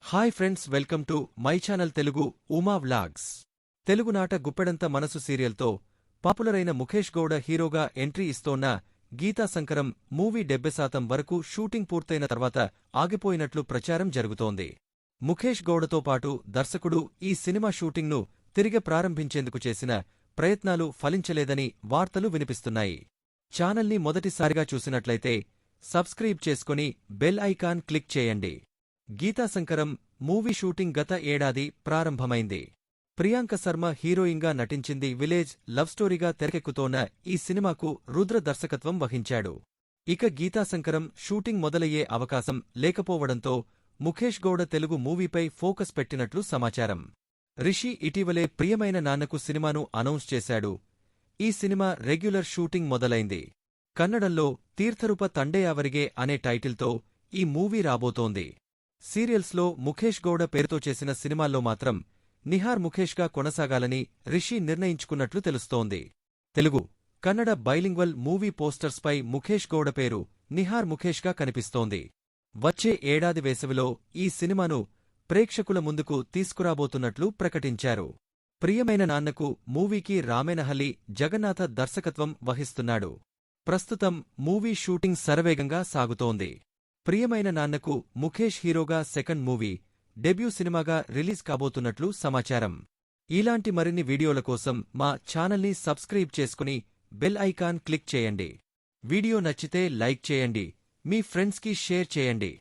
Hi friends, welcome to my channel Telugu Uma vlogs. తెలుగునాట గుప్పెడంత మనసు సీరియల్తో popular అయిన ముఖేష్ గౌడ హీరోగా ఎంట్రీ ఇస్తోన్న గీతా సంకరం మూవీ 70% వరకు షూటింగ్ పూర్తయిన తర్వాత ఆగిపోయినట్లు ప్రచారం జరుగుతోంది. ముఖేష్ గౌడతో పాటు దర్శకుడు ఈ సినిమా షూటింగ్ను తిరిగి ప్రారంభించేందుకు చేసిన ప్రయత్నాలు ఫలించలేదని వార్తలు వినిపిస్తున్నాయి. ఛానల్ని మొదటిసారిగా చూసినట్లయితే సబ్స్క్రైబ్ చేసుకుని బెల్ ఐకాన్ క్లిక్ చేయండి. గీతా సంకరం మూవీ షూటింగ్ గత ఏడాది ప్రారంభమైంది. ప్రియాంక శర్మ హీరోయిన్గా నటించింది. విలేజ్ లవ్ స్టోరీగా తెరకెక్కుతోన్న ఈ సినిమాకు రుద్ర దర్శకత్వం వహించాడు. ఇక గీతా సంకరం షూటింగ్ మొదలయ్యే అవకాశం లేకపోవడంతో ముఖేష్ గౌడ తెలుగు మూవీపై ఫోకస్ పెట్టినట్లు సమాచారం. రిషి ఇటీవలే ప్రియమైన నాన్నకు సినిమాను అనౌన్స్ చేశాడు. ఈ సినిమా రెగ్యులర్ షూటింగ్ మొదలైంది. కన్నడంలో తీర్థరూప తండేయావరిగే అనే టైటిల్తో ఈ మూవీ రాబోతోంది. సీరియల్స్లో ముఖేష్ గౌడ పేరుతో చేసిన సినిమాల్లో మాత్రం నిహార్ ముఖేష్గా కొనసాగాలని రిషి నిర్ణయించుకున్నట్లు తెలుస్తోంది. తెలుగు, కన్నడ బైలింగ్వల్ మూవీ పోస్టర్స్పై ముఖేష్ గౌడ పేరు నిహార్ ముఖేష్గా కనిపిస్తోంది. వచ్చే ఏడాది వేసవిలో ఈ సినిమాను ప్రేక్షకుల ముందుకు తీసుకురాబోతున్నట్లు ప్రకటించారు. ప్రియమైన నాన్నకు మూవీకి రామేనహల్లి జగన్నాథ దర్శకత్వం వహిస్తున్నాడు. ప్రస్తుతం మూవీ షూటింగ్ శరవేగంగా సాగుతోంది. ప్రియమైన నాన్నకు ముఖేష్ హీరోగా సెకండ్ మూవీ, డెబ్యూ సినిమాగా రిలీజ్ కాబోతున్నట్లు సమాచారం. ఇలాంటి మరిన్ని వీడియోల కోసం మా ఛానల్ని సబ్స్క్రైబ్ చేసుకుని బెల్ ఐకాన్ క్లిక్ చేయండి. వీడియో నచ్చితే లైక్ చేయండి, మీ ఫ్రెండ్స్కి షేర్ చేయండి.